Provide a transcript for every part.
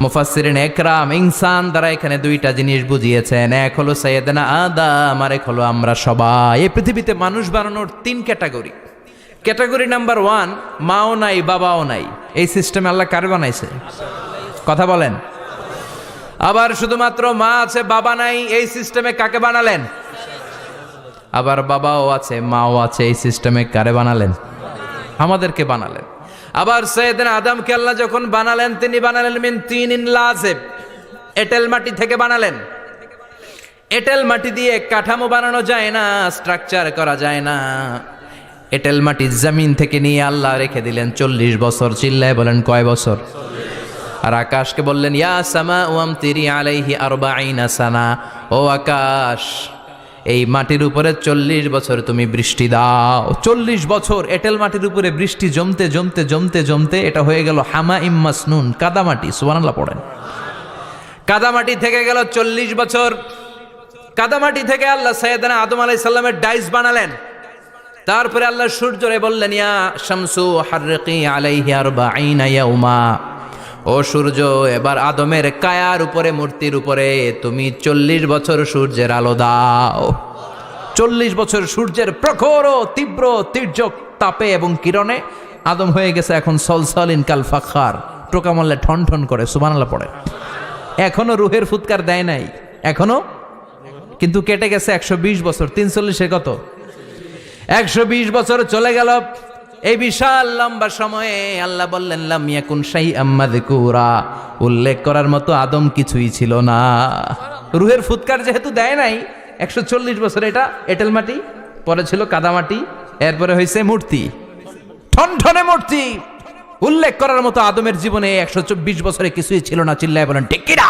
মুফাসসিরিন একরাম ইনসান দ্বারা এখানে দুইটা জিনিস বুঝিয়েছেন, এক হলো সাইয়েদনা আদম আর এক হলো আমরা সবাই। এই পৃথিবীতে মানুষ বানানোর তিন ক্যাটাগরি। ক্যাটাগরি নাম্বার 1, মাও নাই বাবাও নাই। এই সিস্টেমে আল্লাহ কারে বানাইছে? কথা বলেন। আবার শুধুমাত্র মা আছে বাবা নাই, এই সিস্টেমে কাকে বানালেন? আবার বাবাও আছে মাও আছে, এই সিস্টেমে কারে বানালেন? আমাদেরকে বানালেন। আবার সাইয়েদনা আদমকে আল্লাহ যখন বানালেন, তিনি বানালেন মিন তিনিন লাযিব, এঁটেল মাটি থেকে বানালেন। এঁটেল মাটি দিয়ে কাঠামো বানানো যায় না, স্ট্রাকচার করা যায় না। এঁটেল মাটি জমিন থেকে নিয়ে আল্লাহ রেখে দিলেন 40 বছর। চিল্লায় বলেন কয় বছর? আর আকাশকে বললেন ইয়া সামা ওয়ামতিরি আলাইহি 40 সানা, ও আকাশ এই মাটির উপরে 40 বছর তুমি বৃষ্টি দাও। 40 বছর এঁটেল মাটির উপরে বৃষ্টি জমতে জমতে জমতে জমতে এটা হয়ে গেল হামাইম মাসনুন, কাদামাটি। সুবহানাল্লাহ পড়েন। কাদামাটি থেকে গেল 40 বছর। কাদামাটি থেকে আল্লাহ সাইয়েদনা আদম আলাইহিস সালামের ডাইস বানালেন। তারপরে আল্লাহ সূর্যরে বললেন ইয়া শামসু হাররিকি আলাইহি 40 ইয়াউমা, ও সূর্য এবার আদমের কায়ার উপরে, মূর্তির উপরে তুমি 40 বছর সূর্যের আলো দাও। 40 বছর সূর্যের প্রখর ও তীব্র তির্যক তাপে এবং কিরণে আদম হয়ে গেছে এখন সলসলিন কাল ফাখার, টোকা মারলে ঠন ঠন করে। সুবহানাল্লাহ পড়ে। এখনো রুহের ফুৎকার দেয় নাই এখনো, কিন্তু কেটে গেছে 120 বছর। 340 কত? 120 বছর চলে গেল। এই বিশাল লম্বা সময়ে আল্লাহ বললেন লাম ইয়াকুন শাইআম মাযকুরা, উল্লেখ করার মতো আদম কিছুই ছিল না। রুহের ফুৎকার যেহেতু দেয় নাই 140 বছর, এটা এঁটেল মাটি, পরে ছিল কাদামাটি, এরপরে হয়েছে মূর্তি, ঠনঠনে মূর্তি। উল্লেখ করার মতো আদমের জীবনে 124 বছরে কিছুই ছিল না। চিল্লায় বলেন ঠিক কিনা?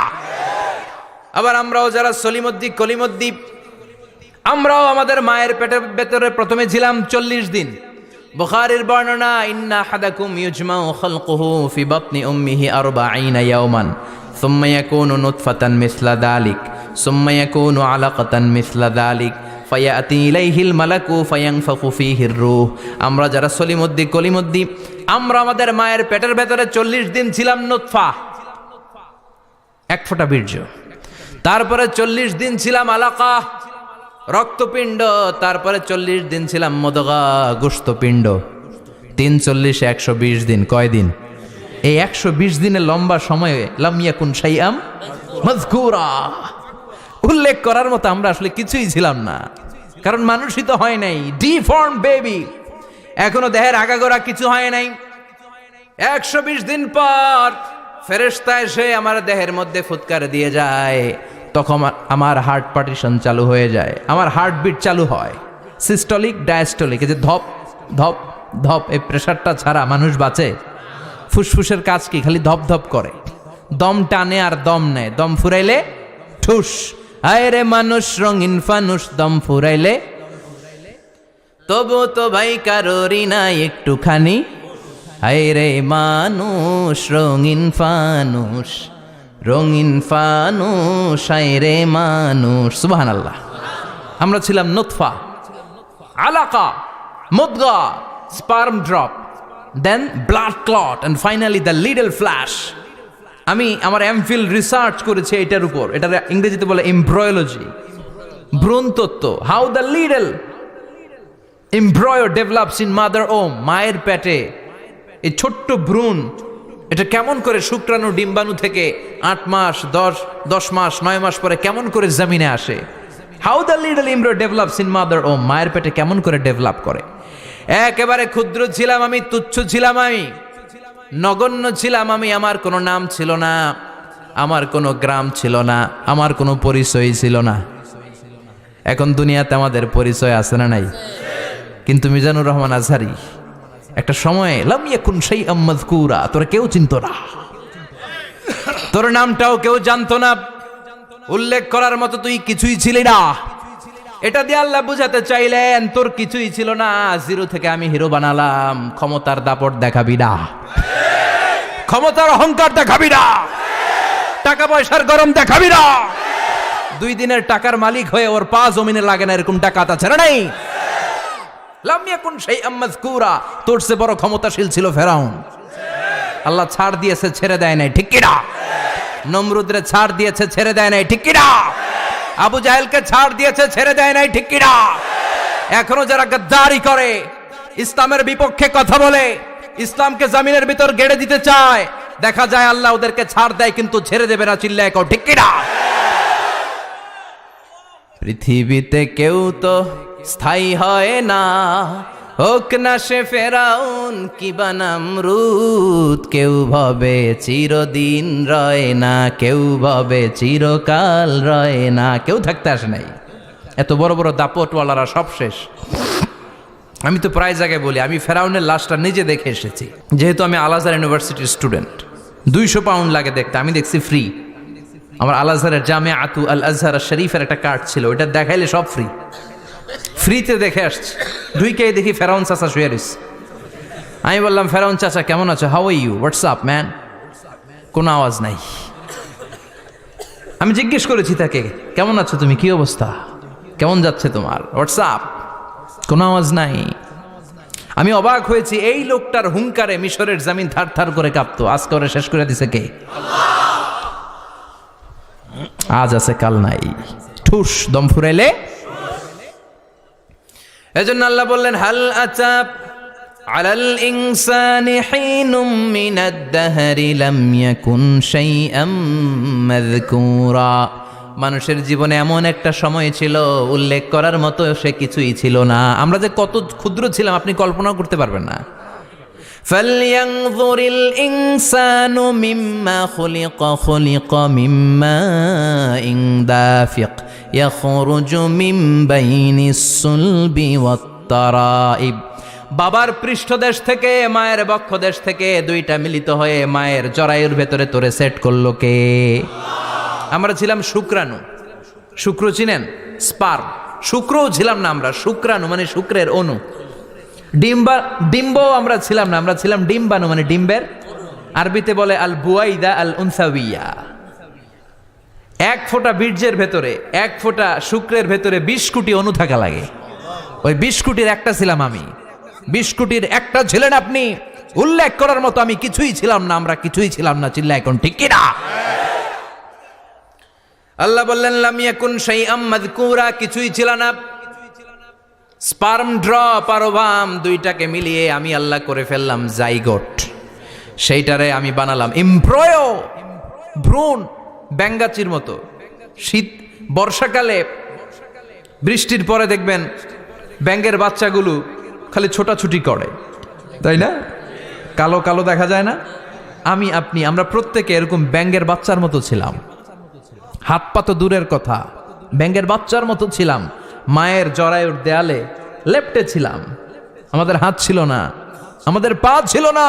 আবার আমরাও যারা সলিমদ্দি কলিমদ্দি, আমরাও আমাদের মায়ের পেটের ভেতরে প্রথমে ছিলাম 40 দিন। বুখারীর বর্ণনা ইন্না হাদাকুম ইউজমাউ খালকুহু ফি বাতনি উম্মিহি 40 ইয়াওমান সুম্মা ইয়াকুনু নুতফাতান মিসলা যালিক সুম্মা ইয়াকুনু আলাকাতান মিসলা যালিক ফায়াতি ইলাইহিল মালাকু ফায়ানফাখু ফীহির রূহ। আমরা যারা সলিমদ্দি কলিমদ্দি, আমরা আমাদের মায়ের পেটের ভেতরে 40 দিন ছিলাম নুতফা, এক ফোঁটা বীর্য। তারপরে 40 দিন ছিলাম আলাকা, রক্তপিণ্ড। তারপরে 40 দিন ছিলাম মুদগা, গোশতপিণ্ড। 340 120 দিন। কয় দিন? এই 120 দিনের লম্বা সময়ে লাম ইয়াকুন শাইআম মাযকুরা, উল্লেখ করার মতো আমরা আসলে কিছুই ছিলাম না, কারণ মানুষই তো হয় নাই, ডিফর্ম বেবি, এখনো দেহের আগাগোড়া কিছু হয় নাই। 120 দিন পর ফেরেশতা এসে আমার দেহের মধ্যে ফুৎকার দিয়ে যায়, তখন আমার হার্ট পার্টিশন চালু হয়ে যায়, আমার হার্টবিট চালু হয়, সিস্টলিক ডায়াস্টলিক, এই যে ধপ ধপ ধপ, এই প্রেশারটা ছাড়া মানুষ বাঁচে? ফুসফুসের কাজ কি? খালি ধপ ধপ করে, দম টানে আর দম নেয়, দম ফুরাইলে ঠুস। হায় রে মানুষ রঙিন ফানুষ, দম ফুরাইলে তবু তো ভাই কারোরই নাই একটুখানি। হায় রে মানুষ রঙিন ফানুষ, রঙিন ফানুষ, হায় রে মানুষ। সুবহানাল্লাহ। আমরা ছিলাম নুতফা, আলাকা, মুদগা, sperm drop, then blood clot, and finally the little flesh. আমি আমার এমফিল রিসার্চ করেছি এটার উপর, এটার ইংরেজিতে বলে এমব্রয়োলজি, ভ্রূণ তত্ত্ব। How the little এমব্রয়ো develops in mother ওম, মায়ের পেটে এই ছোট্ট ভ্রূণ, এটা কেমন করে শুক্রাণু ডিম্বাণু থেকে 8 মাস 10 মাস 9 মাস পরে কেমন করে জমিনে আসে। How the little এমব্রয়ো develops in mother ওম, মায়ের পেটে কেমন করে ডেভেলপ করে। একেবারে ক্ষুদ্র ছিলাম আমি, তুচ্ছ ছিলাম আমি, নগণ্য ছিলাম আমি। আমার কোনো নাম ছিল না, আমার কোনো গ্রাম ছিল না, আমার কোনো পরিচয় ছিল না। এখন দুনিয়াতে আমাদের পরিচয় আছে না নাই? কিন্তু মিজানুর রহমান আজহারি একটা সময়ে লাম ইয়াকুন শাইআম মাযকুরা, তোরা কেউ চিনতো না, তোর নামটাও কেউ জানতো না, উল্লেখ করার মতো তুই কিছুই ছিলি না। এটা দিয়ে আল্লাহ বুঝাতে চাইলেন তোর কিছুই ছিল না, জিরো থেকে আমি হিরো বানালাম। ক্ষমতার দাপট দেখাবি না, ক্ষমতার অহংকার দেখাবি না, টাকা পয়সার গরম দেখাবি না। 2 দিনের টাকার মালিক হয়ে ওর পা জমিনে লাগে না, এরকম টাকা আছে না নাই? লাম ইয়াকুন শাইআম মাযকুরা, তোর চেয়ে বড় ক্ষমতাশীল ছিল ফেরাউন। আল্লাহ ছাড় দিয়েছে, ছেড়ে দেয় নাই, ঠিক কি না? নমরুদরে ছাড় দিয়েছে, ছেড়ে দেয় নাই, ঠিক কিনা? আবু জাহেলকে ছাড় দিয়েছে, ছেড়ে দেয় নাই, ঠিক কিনা? এখনো যারা গাদ্দারি করে, ইসলামের বিপক্ষে কথা বলে, ইসলামকে জমিনের ভিতর গেড়ে দিতে চায়, দেখা যায় আল্লাহ ওদেরকে ছাড় দেয় কিন্তু ছেড়ে দেবে না। চিল্লায় কও ঠিক কিনা? পৃথিবীতে কেউ তো স্থায়ী হয় না, হোক না সে ফেরাউন কিবা নমরুদ। কেউ ভাবে চিরদিন রয় না, কেউ ভাবে চিরকাল রয় না। কেউ থাকতে আসে নাই। এত বড় বড় দাপটওয়ালারা সব শেষ। আমি তো প্রায় জায়গায় বলি, আমি ফেরাউনের লাশটা নিজে দেখে এসেছি। যেহেতু আমি আল আজহার ইউনিভার্সিটির স্টুডেন্ট, 200 পাউন্ড লাগে দেখতে, আমি দেখছি ফ্রি। আমার আল আজহারের জামিআতু আল আজহার শরীফের একটা কার্ড ছিল, ওইটা দেখাইলে সব ফ্রি। ফ্রিতে দেখে আসছি। ঢুইকেই দেখি ফেরাউন চাচা শুয়ে রইছে। আমি বললাম, ফেরাউন চাচা কেমন আছো? How are you? WhatsApp man? কোনো আওয়াজ নাই। আমি জিজ্ঞেস করেছি তাকে, কেমন আছো তুমি, কি অবস্থা, কেমন যাচ্ছে তোমার? হোয়াটসঅ্যাপ, কোনো আওয়াজ নাই। আমি অবাক হয়েছি, এই লোকটার হুঙ্কারে মিশরের জমিন থার থার করে কাঁপতো, আজকে ওরা শেষ করে দিছে কে? আজ আছে কাল নাই, ঠুস দম ফুরাইলে। এজন্য আল্লাহ বললেন, হাল আতা আলাল ইনসানি হিনুম মিনাদ দাহরি লাম ইয়াকুন শাইআম মাযকুরা। মানুষের জীবনে এমন একটা সময় ছিল, উল্লেখ করার মতো সে কিছুই ছিল না। আমরা যে কত ক্ষুদ্র ছিলাম আপনি কল্পনাও করতে পারবেন না। ফালইয়ানযুরিল ইনসানু মিম্মা খুলিকা মিম্মা ইন দাফিক ইয়াখরুজু মিন বাইনিস সুলবি ওয়াত তারাইব। বাবার পৃষ্ঠদেশ থেকে, মায়ের বক্ষদেশ থেকে দুইটা মিলিত হয়ে মায়ের জরায়ুর ভেতরে তোরে সেট করলো কে? আমরা ছিলাম শুক্রাণু। শুক্র চিনেন? স্পার্ম। শুক্রও ছিলাম না আমরা, শুক্রাণু মানে শুক্রের অণু। ডিম্ব আমরা ছিলাম না, আমরা ছিলাম ডিম্বাণু মানে ডিম্বের। আরবিতে বলে আল বুয়াইদা আল উনসাউইয়া। এক ফোঁটা বীর্যের ভেতরে, এক ফোঁটা শুক্রের ভেতরে 20 কোটি অণু থাকা লাগে। ওই 20 কোটির একটা ছিলাম আমি। 20 কোটির একটা ছিলেন আপনি। উল্লেখ করার মতো আমি কিছুই ছিলাম না, আমরা কিছুই ছিলাম না। চিল্লা এখন ঠিক কিনা? আল্লাহ বললেন, লাম ইয়াকুন শাইআম মাযকুরা, কিছুই ছিল না। স্পার্ম ড্রপ আর ওভাম দুইটাকে মিলিয়ে আমি আল্লাহ করে ফেললাম জাইগোট। সেইটারে আমি বানালাম এমব্রয়ো, ভ্রূণ, ব্যাঙ্গাচির মতো। শীত বর্ষাকালে বৃষ্টির পরে দেখবেন ব্যাঙ্গের বাচ্চাগুলো খালি ছোটাছুটি করে, তাই না? কালো কালো দেখা যায় না? আমি আপনি আমরা প্রত্যেকে এরকম ব্যাঙ্গের বাচ্চার মতো ছিলাম। হাত পা তো দূরের কথা, ব্যাঙ্গের বাচ্চার মতো ছিলাম। মায়ের জরায়ুর দেয়ালে লেপ্টে ছিলাম। আমাদের হাত ছিল না, আমাদের পা ছিল না,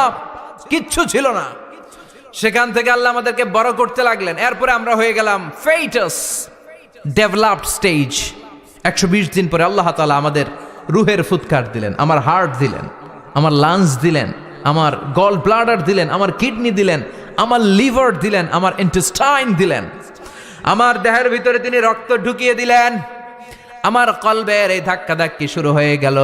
কিচ্ছু ছিল না। সেখান থেকে আল্লাহ আমাদেরকে বড় করতে লাগলেন। এরপরে আমরা হয়ে গেলাম ফেটাস, ডেভেলপড স্টেজ। 120 দিন পরে আল্লাহ তাআলা আমাদের রুহের ফুৎকার দিলেন, আমার হার্ট দিলেন, আমার লাংস দিলেন, আমার গল ব্লাডার দিলেন, আমার কিডনি দিলেন, আমার লিভার দিলেন, আমার ইন্টেস্টাইন দিলেন। আমার দেহের ভিতরে তিনি রক্ত ঢুকিয়ে দিলেন। আমার কলবের এই ধাক্কাধাক্কি শুরু হয়ে গেল।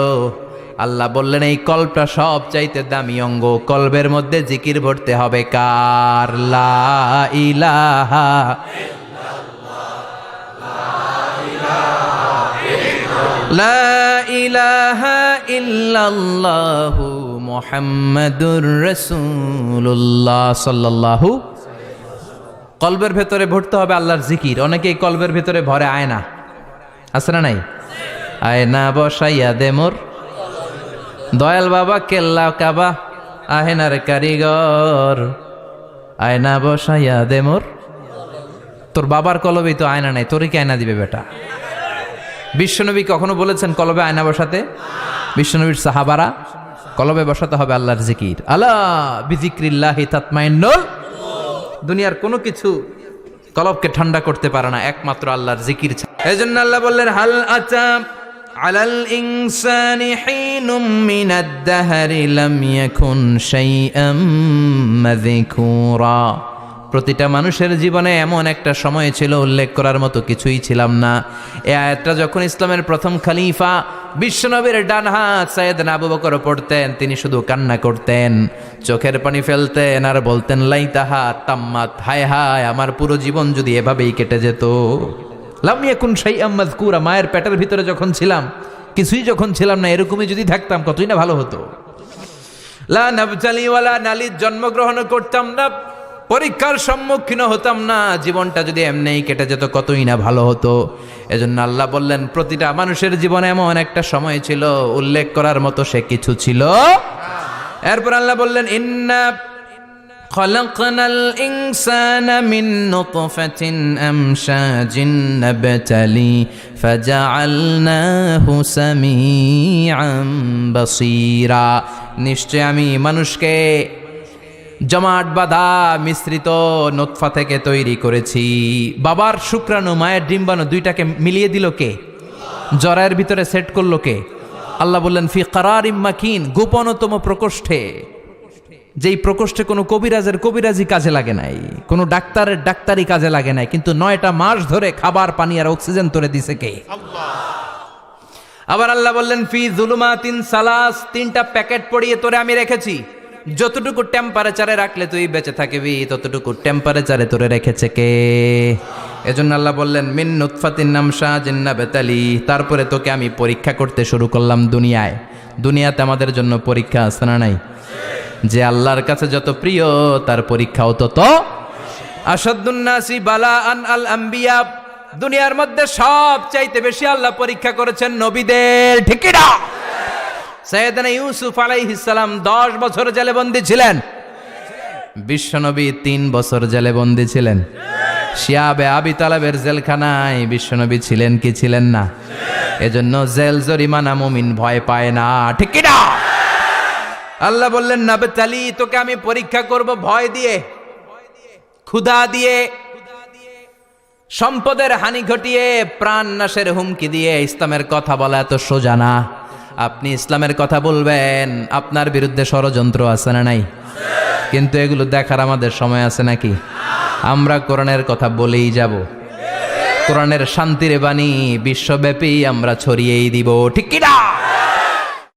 আল্লাহ বললেন, এই কলবটা সব চাইতে দামি অঙ্গ, কলবের মধ্যে জিকির ভরতে হবে কার? লা ইলাহা লা ইলাহা ইল্লাল্লাহু মুহাম্মাদুর রাসূলুল্লাহ সাল্লাল্লাহু। কলবের ভেতরে ভরতে হবে আল্লাহর জিকির। অনেকেই কলবের ভেতরে ভরে আয়না, আছে না নাই? আয়না বসাইয়া দে মোর দয়াল বাবা, কেল্লা কাবা আহেনার কারিগর। আয়না বসাইয়া দে মোর। তোর বাবার কলবেই তো আয়না নাই, তোরই কি আয়না দিবে বেটা? বিশ্বনবী কখনো বলেছেন কলবে আয়না বসাতে? বিশ্বনবীর সাহাবারা কলবে বসাতে হবে আল্লাহর জিকির। আলা বিযিক্রিল্লাহি তাতমাইন্নুল। দুনিয়ার কোনো কিছু কলবকে ঠান্ডা করতে পারে না, একমাত্র আল্লাহর জিকির ছাড়া। এজন্য আল্লাহ বললেন, হাল আতা আলাল ইনসানি হিনুম মিনাদ দাহরি লাম ইয়াকুন শাইআম মাযকুরা। প্রতিটা মানুষের জীবনে এমন একটা সময় ছিল উল্লেখ করার মতো কিছুই ছিলাম না। এই আয়াতটা যখন ইসলামের প্রথম খলিফা বিশ্বনবীর ডান হাত সাইয়েদনা আবু বকর পড়তেন, তিনি শুধু কান্না করতেন, চোখের পানি ফেলতেন আর বলতেন লাইতাহা তাম্মাত, হায় হায় আমার পুরো জীবন যদি এভাবেই কেটে যেত। লাম ইয়াকুন শাইআম মাযকুরা, মায়ের পেটের ভিতরে যখন ছিলাম, কিছুই যখন ছিলাম না, এরকমই যদি থাকতাম কতই না ভালো হতো। লা নাবতালি ওয়ালা নালিদ, জন্মগ্রহণ করতাম না, পরীক্ষার সম্মুখীন হতাম না, জীবনটা যদি এমনিই কেটে যেত কতই না ভালো হতো। এজন্য আল্লাহ বললেন প্রতিটা মানুষের জীবনে এমন একটা সময় ছিল উল্লেখ করার মতো সে কিছু ছিল। এরপর আল্লাহ বললেন ইন্না খলাকনাল ইনসানা মিন নুতফাতিন আমশাজিন নাবতালি ফাজআলনাহু সামিআন বাসীরা, নিশ্চয় আমি মানুষকে জমাট বাঁধা মিশ্রিত নুতফা থেকে তৈরি করেছি। বাবার শুক্রাণু মায়ের ডিম্বাণু দুইটাকে মিলিয়ে দিল কে? জরায়ের ভিতরে সেট করলো কে? আল্লাহ বললেন ফি কারারিম মাকিন, গোপনতম প্রকোষ্ঠে, যেই প্রকোষ্ঠে কোনো কবিরাজি কাজে লাগে নাই, কোনো ডাক্তারের ডাক্তারি কাজে লাগে নাই, কিন্তু 9টা মাস ধরে খাবার পানি আর অক্সিজেন তোরে দিছে কে? আবার আল্লাহ বললেন ফি যুলুমাতিন সালাস, 3টা প্যাকেট পড়িয়ে তোরে আমি রেখেছি, যতটুকু টেম্পারেচারে রাখলে তুই বেঁচে থাকবি ততটুকু টেম্পারেচারে তোরে রেখেছে কে? এজন্য আল্লাহ বললেন মিন নুতফাতিন আমশাজিন নাবতালি, তারপরে তোকে আমি পরীক্ষা করতে শুরু করলাম দুনিয়ায়। দুনিয়াতে আমাদের জন্য পরীক্ষা আছে না নাই? যে আল্লাহর কাছে যত প্রিয় তার পরীক্ষাও তত। আসাদুন নাসি বালাআন আল আম্বিয়া, দুনিয়ার মধ্যে সব চাইতে বেশি আল্লাহ পরীক্ষা করেছেন নবীদের, ঠিক কি না? সাইয়েদনা ইউসুফ আলাইহিস সালাম 10 বছর জেলে বন্দী ছিলেন, বিশ্বনবী 3 বছর জেলে বন্দী ছিলেন। শিয়াবে আবি তালেবের জেলখানায় বিশ্বনবী ছিলেন কি ছিলেন না? এজন্য জেল জরিমানা মুমিন ভয় পায় না, ঠিক কি না? আল্লাহ বললেন নাবতালি, তোকে আমি পরীক্ষা করব ভয় দিয়ে, ক্ষুধা দিয়ে, সম্পদের হানি ঘটিয়ে, প্রাণ নাশের হুমকি দিয়ে। ইসলামের কথা বলা এত সোজা না। আপনি ইসলামের কথা বলবেন, আপনার বিরুদ্ধে ষড়যন্ত্র আছে না নাই? কিন্তু এগুলো দেখার আমাদের সময় আছে নাকি? আমরা কোরআনের কথা বলেই যাব, কোরআনের শান্তির বাণী বিশ্বব্যাপী আমরা ছড়িয়েই দিব, ঠিক কি না?